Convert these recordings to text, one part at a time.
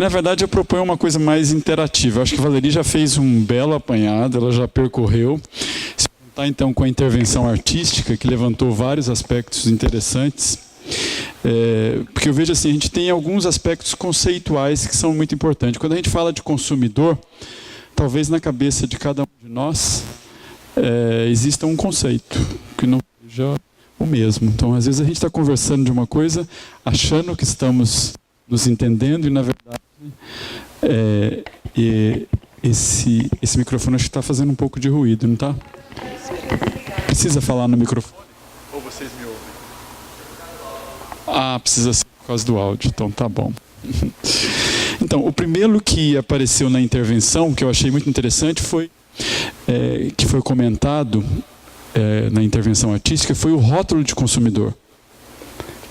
Na verdade, eu proponho uma coisa mais interativa. Eu acho que a Valerie já fez um belo apanhado, ela já percorreu. Se contar então com a intervenção artística, que levantou vários aspectos interessantes, porque eu vejo assim, a gente tem alguns aspectos conceituais que são muito importantes. Quando a gente fala de consumidor, talvez na cabeça de cada um de nós exista um conceito que não seja o mesmo. Então, às vezes a gente está conversando de uma coisa, achando que estamos nos entendendo e, na verdade, esse microfone acho que está fazendo um pouco de ruído, não está? Precisa falar no microfone? Ou vocês me ouvem? Ah, precisa ser por causa do áudio, então tá bom. Então, o primeiro que apareceu na intervenção, que eu achei muito interessante, foi que foi comentado na intervenção artística, foi o rótulo de consumidor.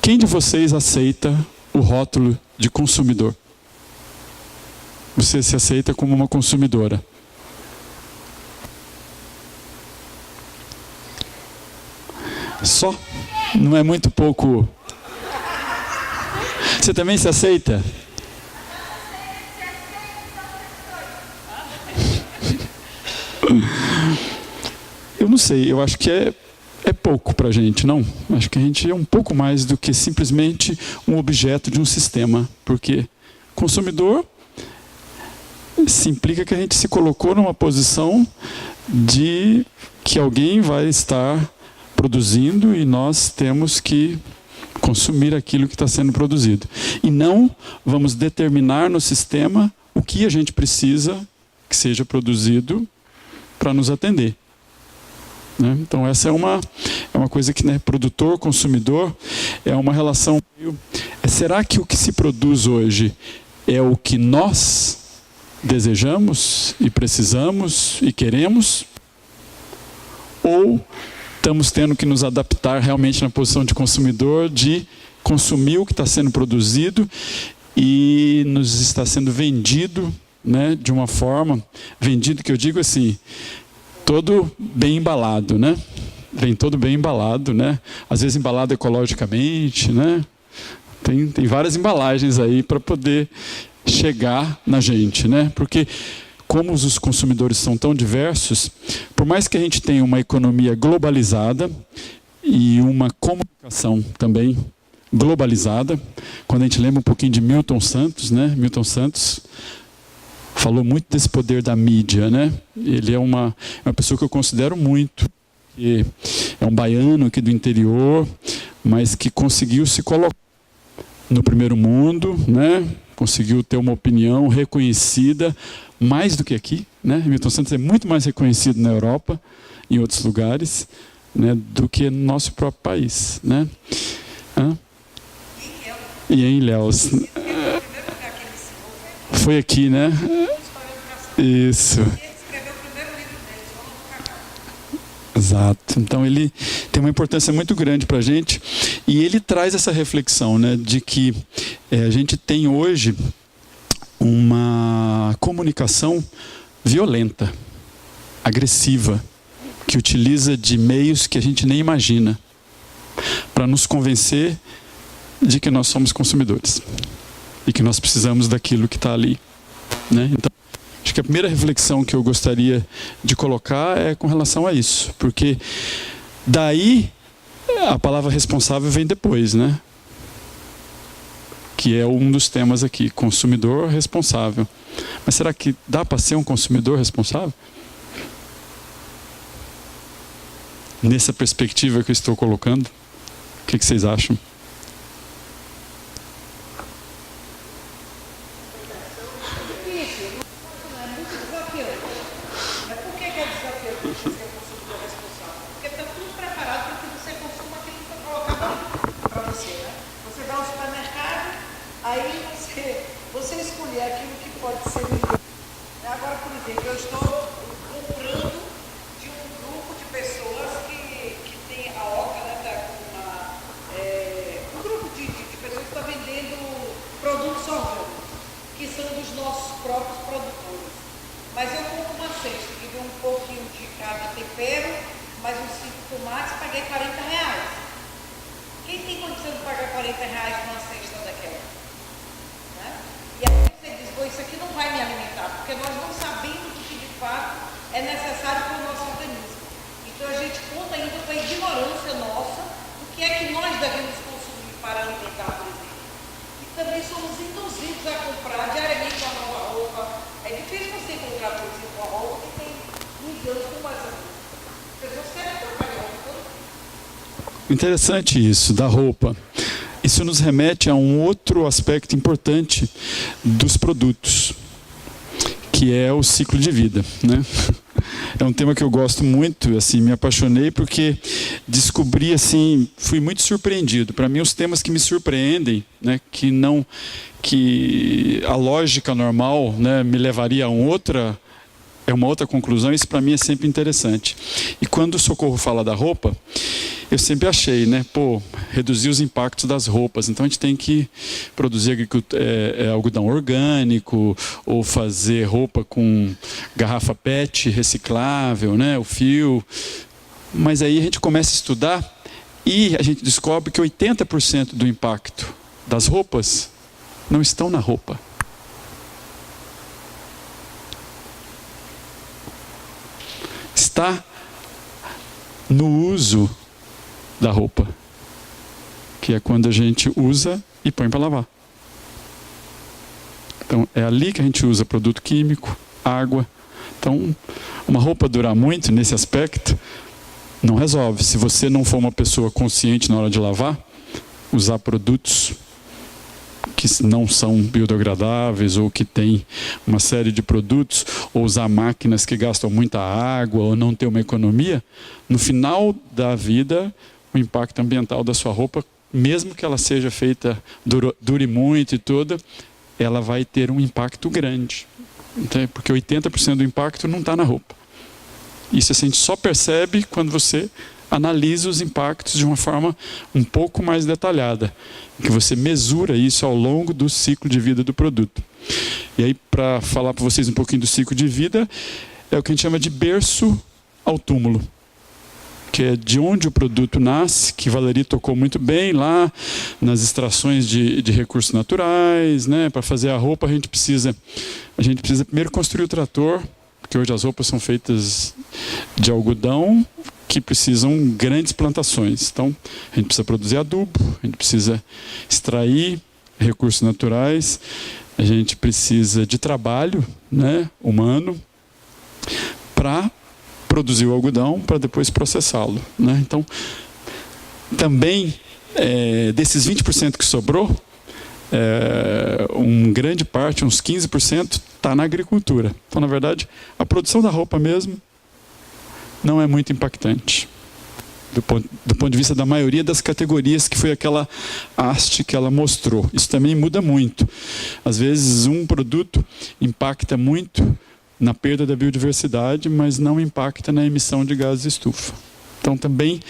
Quem de vocês aceita o rótulo de consumidor? Você se aceita como uma consumidora? Só? Não é muito pouco? Você também se aceita? Eu não sei, eu acho que é pouco para a gente, não? Acho que a gente é um pouco mais do que simplesmente um objeto de um sistema, porque consumidor se implica que a gente se colocou numa posição de que alguém vai estar produzindo e nós temos que consumir aquilo que está sendo produzido. E não vamos determinar no sistema o que a gente precisa que seja produzido para nos atender. Né? Então essa é uma coisa que, né, produtor, consumidor, é uma relação meio... Será que o que se produz hoje é o que nós desejamos e precisamos e queremos? Ou estamos tendo que nos adaptar realmente na posição de consumidor, de consumir o que está sendo produzido e nos está sendo vendido, né, de uma forma, vendido que eu digo assim, todo bem embalado, né? Vem todo bem embalado, né? Às vezes embalado ecologicamente, né? Tem várias embalagens aí para poder chegar na gente, né? Porque como os consumidores são tão diversos, por mais que a gente tenha uma economia globalizada e uma comunicação também globalizada, quando a gente lembra um pouquinho de Milton Santos, né? Milton Santos falou muito desse poder da mídia, né? Ele é uma pessoa que eu considero muito, que é um baiano aqui do interior, mas que conseguiu se colocar no primeiro mundo, né? Conseguiu ter uma opinião reconhecida mais do que aqui, né? Milton Santos é muito mais reconhecido na Europa, em outros lugares, né, do que no nosso próprio país, né? E em Ilhéus. Foi aqui, né? Isso. Exato. Então ele tem uma importância muito grande para a gente e ele traz essa reflexão, né, de que a gente tem hoje uma comunicação violenta, agressiva, que utiliza de meios que a gente nem imagina para nos convencer de que nós somos consumidores e que nós precisamos daquilo que está ali, né? Então, acho que a primeira reflexão que eu gostaria de colocar é com relação a isso, porque daí a palavra responsável vem depois, né? Que é um dos temas aqui, consumidor responsável. Mas será que dá para ser um consumidor responsável? Nessa perspectiva que eu estou colocando, o que vocês acham? Quem tem condição de pagar R$ 40 numa cesta daquela? Né? E aí você diz fato é necessário para o nosso organismo. Então a gente conta ainda com a ignorância nossa do que é que nós devemos consumir para alimentar, por exemplo. E também somos induzidos a comprar diariamente uma nova roupa. É difícil você encontrar, por exemplo, uma roupa que tem 20 anos como essa roupa. As pessoas querem trocar de roupa todo dia. Interessante isso, da roupa. Isso nos remete a um outro aspecto importante dos produtos, que é o ciclo de vida, né? É um tema que eu gosto muito, assim, me apaixonei porque descobri, assim, fui muito surpreendido. Para mim, os temas que me surpreendem, né, que a lógica normal, né, me levaria a uma outra conclusão, isso para mim é sempre interessante. E quando o Socorro fala da roupa, eu sempre achei, né, reduzir os impactos das roupas. Então a gente tem que produzir algodão orgânico, ou fazer roupa com garrafa PET reciclável, né, o fio. Mas aí a gente começa a estudar e a gente descobre que 80% do impacto das roupas não estão na roupa. Está no uso da roupa, que é quando a gente usa e põe para lavar. Então é ali que a gente usa produto químico, água. Então uma roupa durar muito nesse aspecto não resolve. Se você não for uma pessoa consciente na hora de lavar, usar produtos que não são biodegradáveis ou que tem uma série de produtos, ou usar máquinas que gastam muita água ou não ter uma economia, no final da vida, o impacto ambiental da sua roupa, mesmo que ela seja feita, dure muito e toda, ela vai ter um impacto grande. Então, porque 80% do impacto não está na roupa. Isso a gente só percebe quando você analisa os impactos de uma forma um pouco mais detalhada, que você mesura isso ao longo do ciclo de vida do produto. E aí, para falar para vocês um pouquinho do ciclo de vida, é o que a gente chama de berço ao túmulo, que é de onde o produto nasce, que Valérie tocou muito bem lá, nas extrações de recursos naturais, né? Para fazer a roupa a gente precisa primeiro construir o trator, porque hoje as roupas são feitas de algodão, que precisam grandes plantações. Então, a gente precisa produzir adubo, a gente precisa extrair recursos naturais, a gente precisa de trabalho, né, humano, para produzir o algodão, para depois processá-lo, né? Então, também, desses 20% que sobrou, uma grande parte, uns 15%, está na agricultura. Então, na verdade, a produção da roupa mesmo não é muito impactante, do ponto de vista da maioria das categorias, que foi aquela haste que ela mostrou. Isso também muda muito. Às vezes um produto impacta muito na perda da biodiversidade, mas não impacta na emissão de gases de estufa. Então também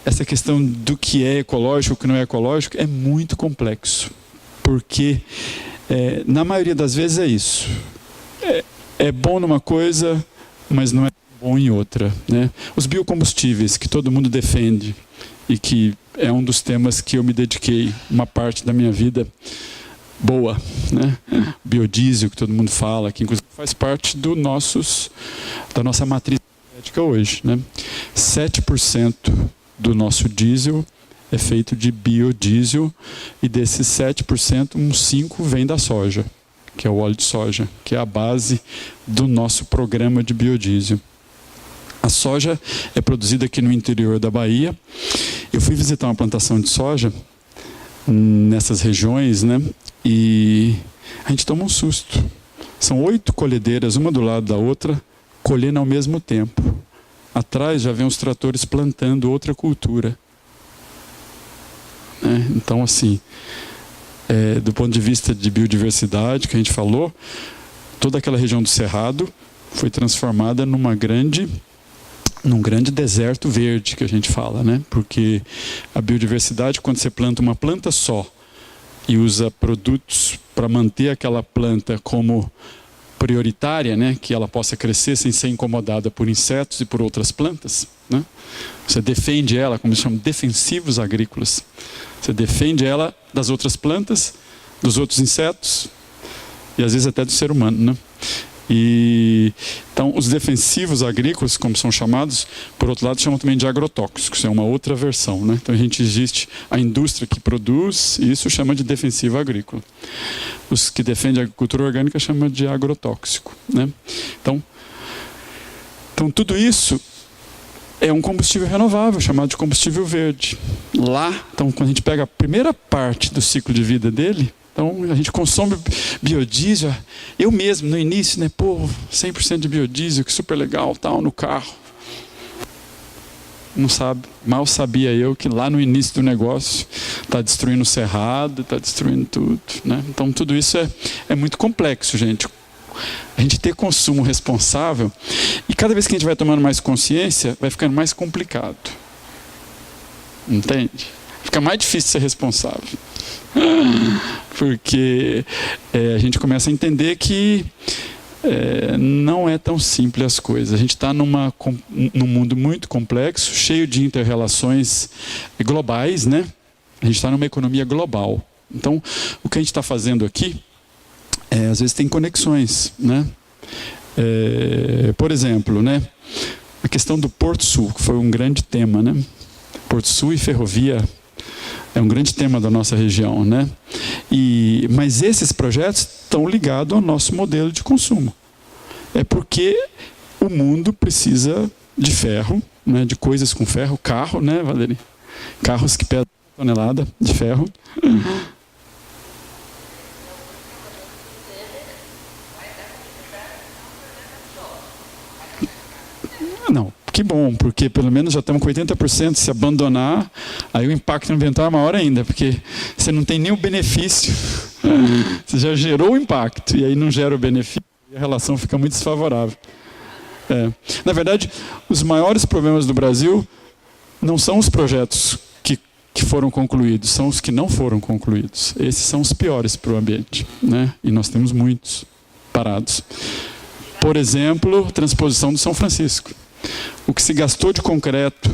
essa questão do que é ecológico, o que não é ecológico, é muito complexo, porque na maioria das vezes é isso. É bom numa coisa, mas não é bom em outra, né? Os biocombustíveis, que todo mundo defende, e que é um dos temas que eu me dediquei uma parte da minha vida boa, né? Biodiesel, que todo mundo fala, que inclusive faz parte da nossa matriz energética hoje, né? 7% do nosso diesel é feito de biodiesel, e desses 7%, uns 5% vem da soja, que é o óleo de soja, que é a base do nosso programa de biodiesel. A soja é produzida aqui no interior da Bahia. Eu fui visitar uma plantação de soja nessas regiões, né? E a gente toma um susto. São 8 colhedeiras, uma do lado da outra, colhendo ao mesmo tempo. Atrás já vem os tratores plantando outra cultura. Então, assim, do ponto de vista de biodiversidade, que a gente falou, toda aquela região do Cerrado foi transformada num grande deserto verde, que a gente fala, né? Porque a biodiversidade, quando você planta uma planta só e usa produtos para manter aquela planta como prioritária, né? Que ela possa crescer sem ser incomodada por insetos e por outras plantas, né? Você defende ela, como se chama, defensivos agrícolas. Você defende ela das outras plantas, dos outros insetos e às vezes até do ser humano, né? Então, os defensivos agrícolas, como são chamados, por outro lado, chamam também de agrotóxicos, é uma outra versão, né? Então, existe a indústria que produz, e isso chama de defensivo agrícola. Os que defendem a agricultura orgânica chamam de agrotóxico, né? Então, tudo isso é um combustível renovável, chamado de combustível verde. Lá, então, quando a gente pega a primeira parte do ciclo de vida dele, então a gente consome biodiesel. Eu mesmo, no início, né, 100% de biodiesel, que super legal, tal, no carro. Não sabe, mal sabia eu que lá no início do negócio está destruindo o cerrado, está destruindo tudo, né? Então tudo isso é muito complexo, gente. A gente ter consumo responsável, e cada vez que a gente vai tomando mais consciência, vai ficando mais complicado. Entende? Fica mais difícil ser responsável. Porque a gente começa a entender que não é tão simples as coisas. A gente está num mundo muito complexo, cheio de inter-relações globais, né? A gente está numa economia global. Então, o que a gente está fazendo aqui, às vezes tem conexões, né? Por exemplo, né? A questão do Porto Sul, que foi um grande tema, né? Porto Sul e ferrovia é um grande tema da nossa região, né? Mas esses projetos estão ligados ao nosso modelo de consumo. É porque o mundo precisa de ferro, né? De coisas com ferro, carro, né, Valéria? Carros que pesam tonelada de ferro. Não, que bom, porque pelo menos já estamos com 80%. Se abandonar, aí o impacto ambiental é maior ainda, porque você não tem nenhum benefício. Você já gerou o impacto, e aí não gera o benefício, e a relação fica muito desfavorável. Na verdade, os maiores problemas do Brasil não são os projetos que foram concluídos, são os que não foram concluídos. Esses são os piores para o ambiente, né? E nós temos muitos parados. Por exemplo, transposição do São Francisco. O que se gastou de concreto,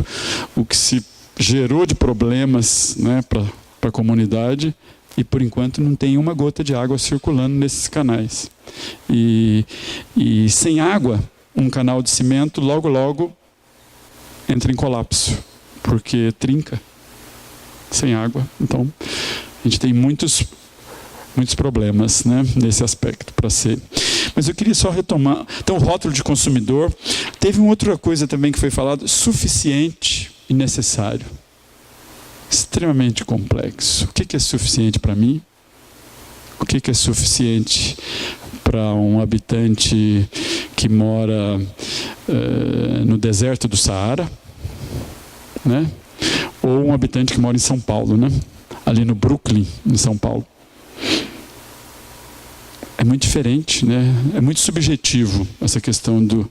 o que se gerou de problemas, né, para a comunidade, e por enquanto não tem uma gota de água circulando nesses canais. E sem água, um canal de cimento logo entra em colapso, porque trinca sem água. Então, a gente tem muitos problemas, né, nesse aspecto para ser. Mas eu queria só retomar. Então, o rótulo de consumidor. Teve uma outra coisa também que foi falado: suficiente e necessário. Extremamente complexo. O que é suficiente para mim? O que é suficiente para um habitante que mora no deserto do Saara, né? Ou um habitante que mora em São Paulo, né? Ali no Brooklyn, em São Paulo. É muito diferente, né? É muito subjetivo essa questão do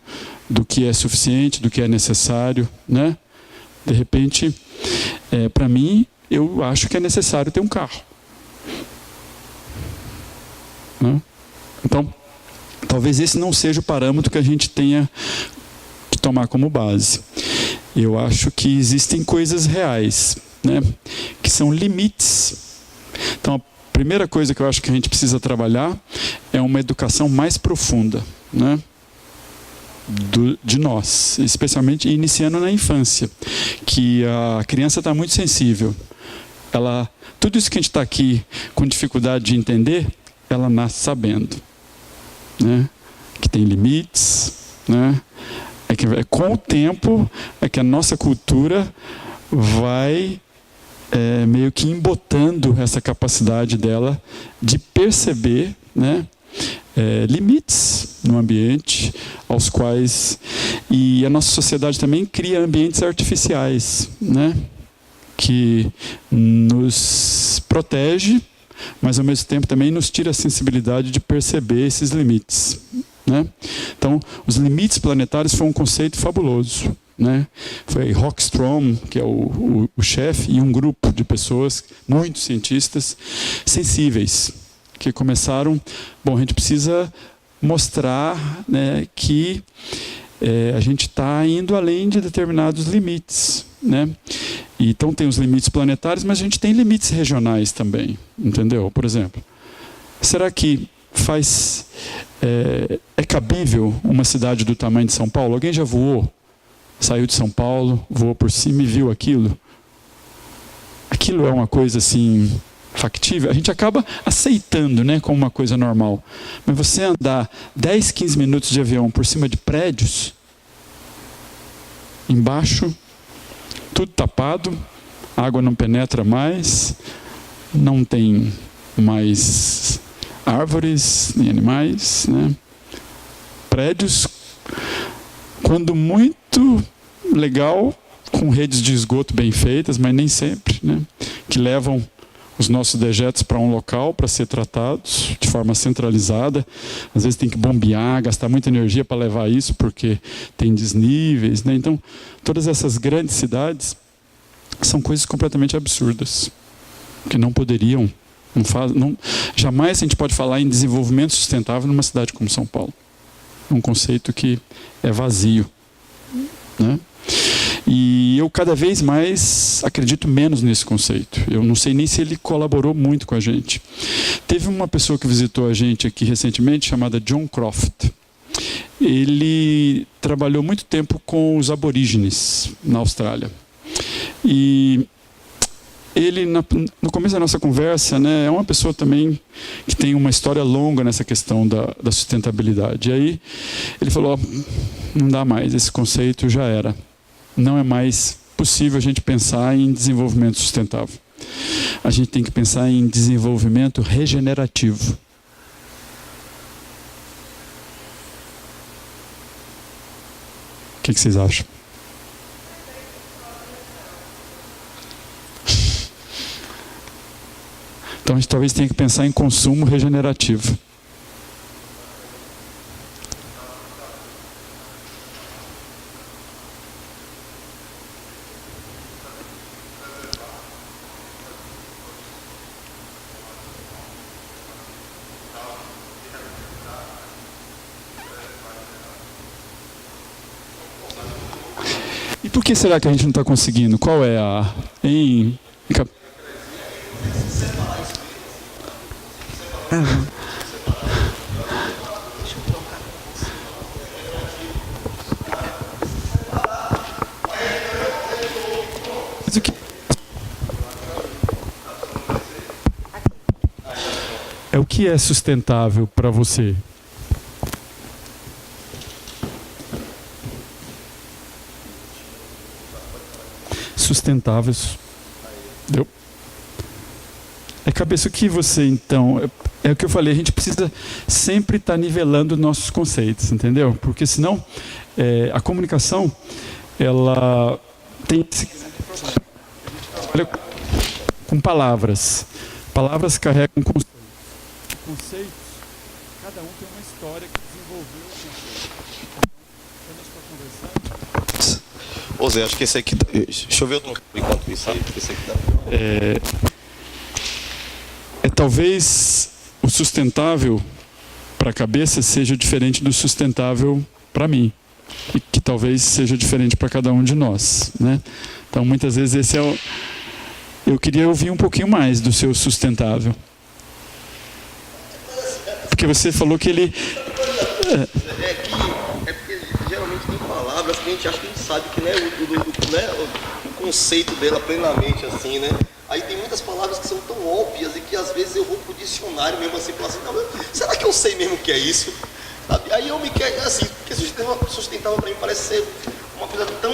que é suficiente, do que é necessário, né? De repente, para mim, eu acho que é necessário ter um carro, né? Então, talvez esse não seja o parâmetro que a gente tenha que tomar como base. Eu acho que existem coisas reais, né? Que são limites. Então, a primeira coisa que eu acho que a gente precisa trabalhar é uma educação mais profunda, né? De nós, especialmente iniciando na infância, que a criança está muito sensível. Tudo isso que a gente está aqui com dificuldade de entender, ela nasce sabendo, né? Que tem limites, né? Com o tempo é que a nossa cultura vai meio que embotando essa capacidade dela de perceber, né, limites no ambiente, aos quais... E a nossa sociedade também cria ambientes artificiais, né, que nos protege, mas ao mesmo tempo também nos tira a sensibilidade de perceber esses limites, né? Então, os limites planetários foi um conceito fabuloso, né? Foi Rockstrom, que é o chefe, e um grupo de pessoas, muitos cientistas, sensíveis, que começaram... Bom, a gente precisa mostrar, né, que a gente está indo além de determinados limites, né? Então tem os limites planetários, mas a gente tem limites regionais também, entendeu? Por exemplo, será que faz É cabível uma cidade do tamanho de São Paulo? Alguém já voou? Saiu de São Paulo, voou por cima e viu aquilo? Aquilo é uma coisa assim factível? A gente acaba aceitando, né, como uma coisa normal. Mas você andar 10, 15 minutos de avião por cima de prédios, embaixo, tudo tapado, a água não penetra mais, não tem mais árvores nem animais, né? Prédios, quando muito legal, com redes de esgoto bem feitas, mas nem sempre, né? Que levam os nossos dejetos para um local para ser tratados de forma centralizada. Às vezes tem que bombear, gastar muita energia para levar isso, porque tem desníveis, né? Então, todas essas grandes cidades são coisas completamente absurdas, que não poderiam, jamais a gente pode falar em desenvolvimento sustentável numa cidade como São Paulo. Um conceito que é vazio, né? E eu cada vez mais acredito menos nesse conceito. Eu não sei nem se ele colaborou muito com a gente. Teve uma pessoa que visitou a gente aqui recentemente, chamada John Croft. Ele trabalhou muito tempo com os aborígenes na Austrália. E ele, no começo da nossa conversa, né, é uma pessoa também que tem uma história longa nessa questão da sustentabilidade. E aí ele falou, não dá mais, esse conceito já era. Não é mais possível a gente pensar em desenvolvimento sustentável. A gente tem que pensar em desenvolvimento regenerativo. O que vocês acham? Então a gente talvez tenha que pensar em consumo regenerativo. E por que será que a gente não está conseguindo? Qual é a... Mas o que... É o que é sustentável para você? Sustentáveis. Deu? É cabeça que você, então... É o que eu falei, a gente precisa sempre estar nivelando nossos conceitos, entendeu? Porque senão, a comunicação, ela tem... Olha, com palavras. Palavras carregam conceitos. Conceitos, cada um tem uma história que desenvolveu o conceito. Então, quando a gente está conversando... Ô Zé, acho que esse aqui... Deixa eu ver enquanto isso aí, porque esse aqui dá... Talvez o sustentável para a cabeça seja diferente do sustentável para mim. E que talvez seja diferente para cada um de nós, né? Então, muitas vezes, esse é o... Eu queria ouvir um pouquinho mais do seu sustentável. Porque você falou que ele... É porque geralmente tem palavras que a gente acha que a gente sabe que não é o conceito dela plenamente assim, né? Aí tem muitas palavras que são tão óbvias e que às vezes eu vou pro dicionário mesmo assim, falar assim, não, será que eu sei mesmo o que é isso? Sabe? Aí eu me quero, assim, porque sustentável para mim parece ser uma coisa tão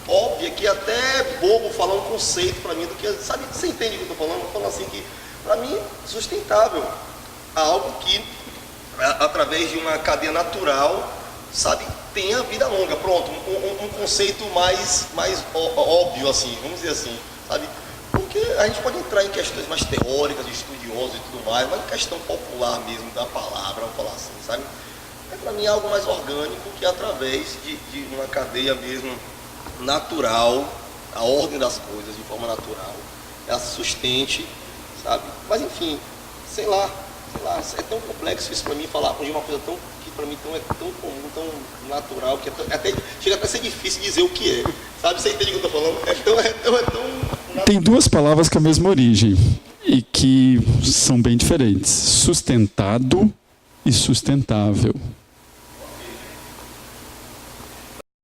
óbvia que até é bobo falar um conceito para mim do que, sabe, você entende o que eu estou falando? Eu falo assim que, para mim, sustentável é algo que, através de uma cadeia natural, sabe, tenha vida longa, pronto, um conceito mais óbvio, assim, vamos dizer assim, sabe? Porque a gente pode entrar em questões mais teóricas, de estudiosos e tudo mais, mas em questão popular mesmo da palavra, vamos falar assim, sabe? É para mim algo mais orgânico que através de uma cadeia mesmo natural, a ordem das coisas de forma natural, ela se sustente, sabe? Mas enfim, sei lá, é tão complexo isso para mim falar de uma coisa que para mim é tão comum, tão natural, que chega até a ser difícil dizer o que é, sabe? Você entende o que eu estou falando? É tão Tem duas palavras com a mesma origem e que são bem diferentes. Sustentado e sustentável.